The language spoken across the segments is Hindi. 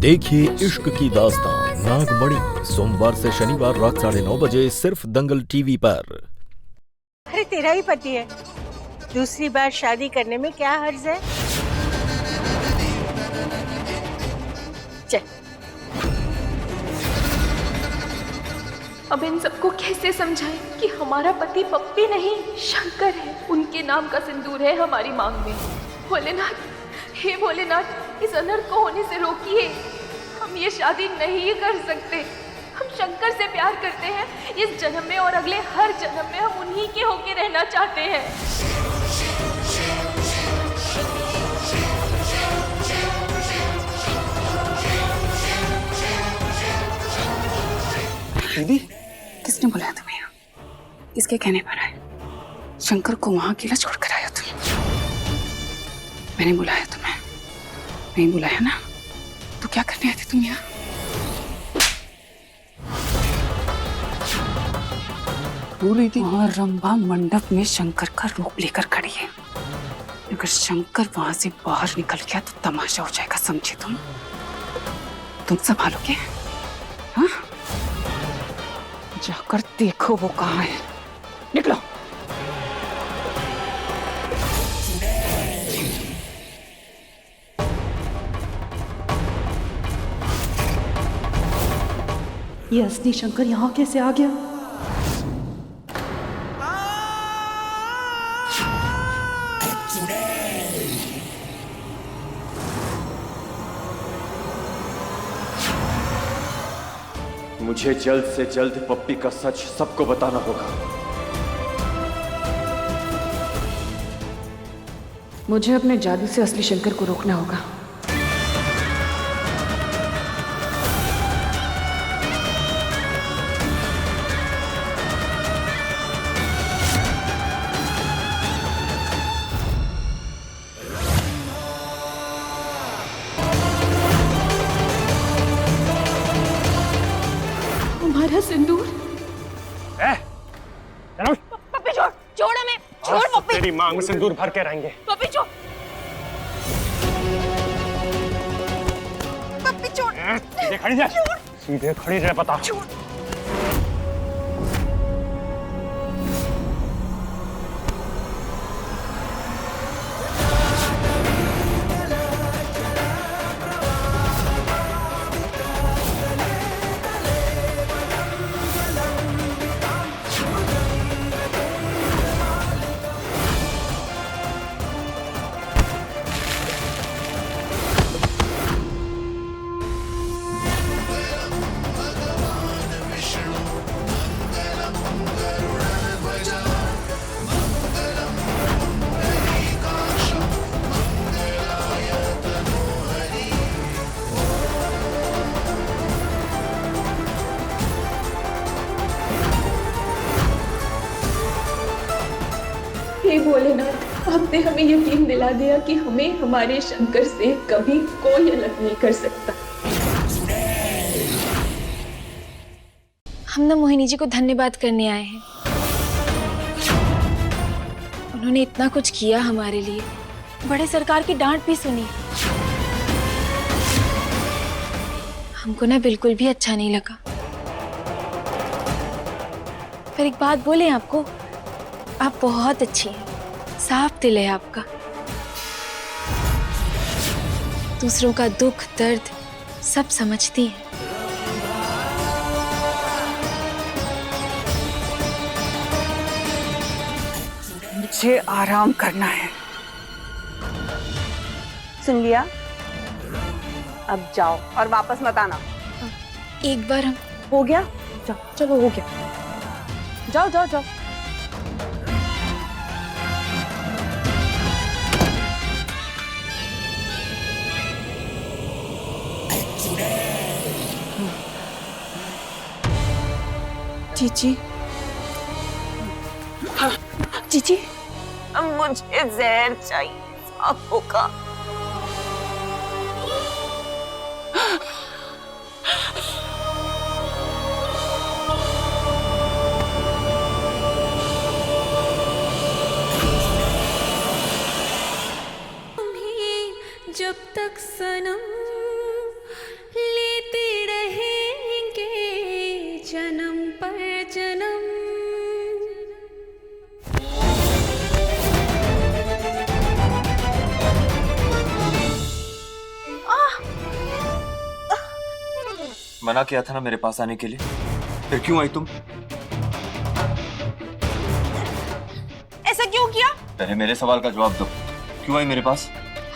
देखिए इश्क की दास्तां नागमणि सोमवार से शनिवार रात 9:30 बजे सिर्फ दंगल टीवी पर। अरे तेरा ही पति है, दूसरी बार शादी करने में क्या हर्ज है? चल। अब इन सबको कैसे समझाएं कि हमारा पति पप्पी नहीं शंकर है। उनके नाम का सिंदूर है हमारी मांग में। भोलेनाथ, हे भोलेनाथ, इस अनर्थ को होने से रोकिए। हम ये शादी नहीं कर सकते। हम शंकर से प्यार करते हैं। इस जन्म में और अगले हर जन्म में हम उन्हीं के होके रहना चाहते हैं। दीदी, किसने बुलाया तुम्हें यहाँ? किसके कहने पर आए? शंकर को वहां अकेला छोड़कर आया तुम? मैंने बुलाया तुम्हें? नहीं बुलाया ना? तो क्या करने आए थे तुम यहाँ? बोल रही थी और रंभा मंडप में शंकर का रूप लेकर खड़ी है। अगर शंकर वहां से बाहर निकल गया तो तमाशा हो जाएगा, समझे तुम संभालोगे? हाँ, जाकर देखो वो कहाँ है। निकलो। ये असली शंकर यहाँ कैसे आ गया? मुझे जल्द से जल्द पप्पी का सच सबको बताना होगा। मुझे अपने जादू से असली शंकर को रोकना होगा। हमारा सिंदूर। पप्पी छोड़, छोड़ हमें, छोड़ पप्पी। तेरी मांग में सिंदूर भर के रहेंगे। पप्पी छोड़, पप्पी छोड़। सीधे खड़ी रह, सीधे खड़ी रह, बता। हे भोलेनाथ, आपने हमें यकीन दिला दिया कि हमें हमारे शंकर से कभी कोई अलग नहीं कर सकता। हम ना मोहिनी जी को धन्यवाद करने आए हैं। उन्होंने इतना कुछ किया हमारे लिए, बड़े सरकार की डांट भी सुनी। हमको ना बिल्कुल भी अच्छा नहीं लगा। पर एक बात बोले आपको, आप बहुत अच्छी हैं, साफ दिल है आपका। दूसरों का दुख दर्द सब समझती हैं। मुझे आराम करना है। सुन लिया? अब जाओ और वापस मत आना। एक बार हम हो गया? जाओ, चलो हो गया। जाओ जाओ जाओ। चीची, हाँ, चीची, मुझे जहर चाहिए, सांपों का। जब तक सनम मना किया था ना मेरे पास आने के लिए, फिर क्यों आई तुम? ऐसा क्यों किया? पहले मेरे सवाल का जवाब दो, क्यों आई मेरे पास?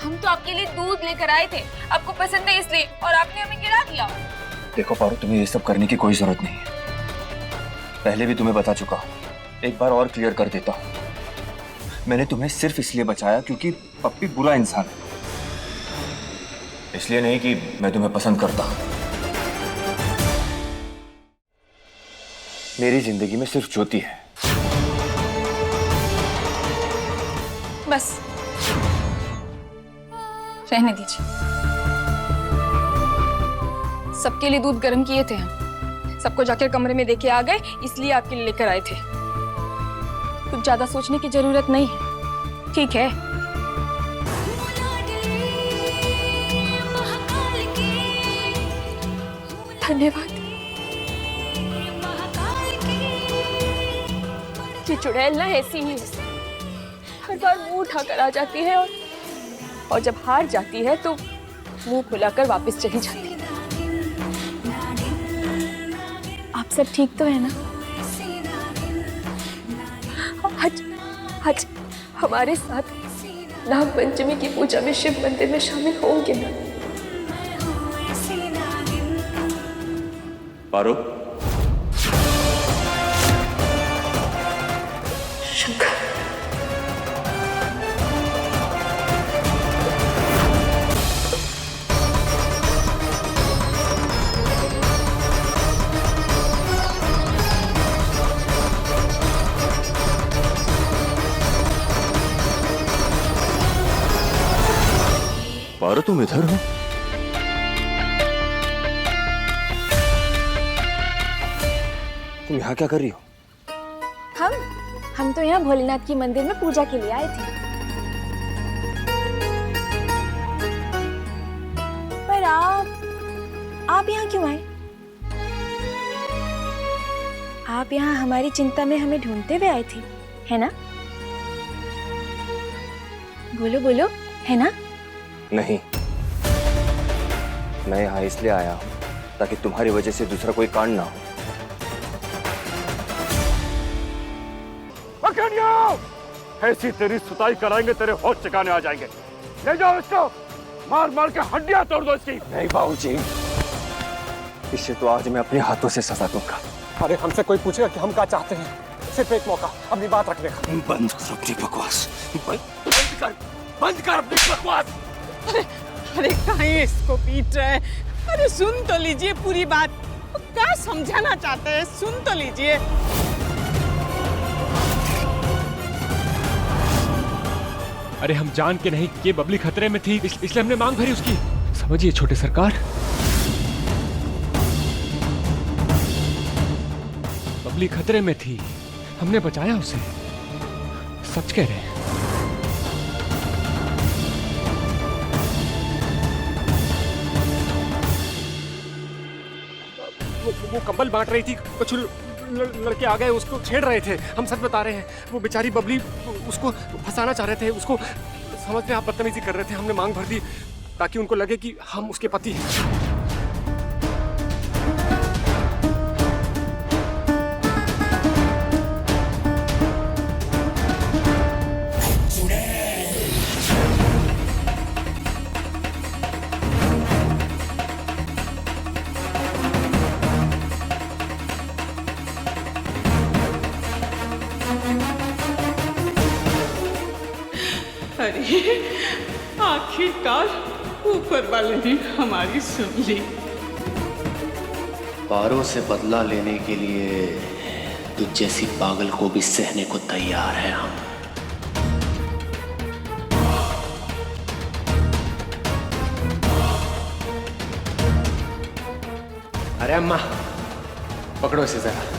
हम तो आपके लिए दूध लेकर आए थे, आपको पसंद है इसलिए, और आपने हमें गिरा दिया। देखो पारो, तुम्हें ये सब करने की कोई जरूरत नहीं है। पहले भी तुम्हें बता चुका, एक बार और क्लियर कर देता हूँ। मैंने तुम्हें सिर्फ इसलिए बचाया क्योंकि पप्पी बुरा इंसान है, इसलिए नहीं कि मैं तुम्हें पसंद करता। मेरी जिंदगी में सिर्फ ज्योति है। बस रहने दीजिए। सबके लिए दूध गर्म किए थे हम, सबको जाकर कमरे में देके आ गए, इसलिए आपके लिए लेकर आए थे। कुछ ज्यादा सोचने की जरूरत नहीं है, ठीक है? धन्यवाद। ये चुड़ैल ना ऐसी ही है, हर बार मुंह उठाकर आ जाती है और जब हार जाती है तो मुंह खुलाकर वापस चली जाती है। आप सब ठीक तो है ना? आज हमारे साथ नाग पंचमी की पूजा में शिव मंदिर में शामिल होंगे ना? पारो, शंकर, पारो तुम इधर हो? तुम यहाँ क्या कर रही हो? हम तो यहाँ भोलेनाथ की मंदिर में पूजा के लिए आए थे। पर आप यहाँ क्यों आए? आप यहाँ हमारी चिंता में हमें ढूंढते हुए आए थे, है ना? बोलो बोलो, है ना? नहीं, मैं यहाँ इसलिए आया हूँ ताकि तुम्हारी वजह से दूसरा कोई कांड ना हो। ऐसी तेरी सुताई कराएंगे, तेरे होश ठिकाने आ जाएंगे। ले जाओ इसको, मार मार के हड्डियां तोड़ दो इसकी। नहीं बाबूजी, इसे तो आज मैं अपने हाथों से सजा दूंगा। अरे हमसे कोई पूछेगा कि हम क्या चाहते हैं, सिर्फ एक मौका अपनी बात रखने का। बंद कर अपनी बकवास, बंद कर अपनी बकवास। अरे कहीं इसको पीट रहे? अरे सुन तो लीजिए पूरी बात, क्या समझाना चाहते हैं, सुन तो लीजिए। अरे हम जान के नहीं कि बबली खतरे में थी, इसलिए हमने मांग भरी उसकी। समझिए छोटे सरकार, बबली खतरे में थी, हमने बचाया उसे। सच कह रहे हैं। वो कंबल बांट रही थी, कुछ लड़के आ गए, उसको छेड़ रहे थे। हम सच बता रहे हैं, वो बेचारी बबली उसको फंसाना चाह रहे थे, उसको समझ में आप बदतमीजी कर रहे थे। हमने मांग भर दी ताकि उनको लगे कि हम उसके पति हैं। अरे आखिरकार ऊपर वाले ने हमारी सुन ली। पारो से बदला लेने के लिए तुझ जैसी पागल को भी सहने को तैयार है हम। अरे अम्मा, पकड़ो इसे जरा।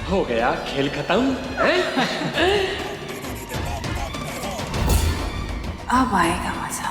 हो गया खेल खत्म। अब आएगा मजा।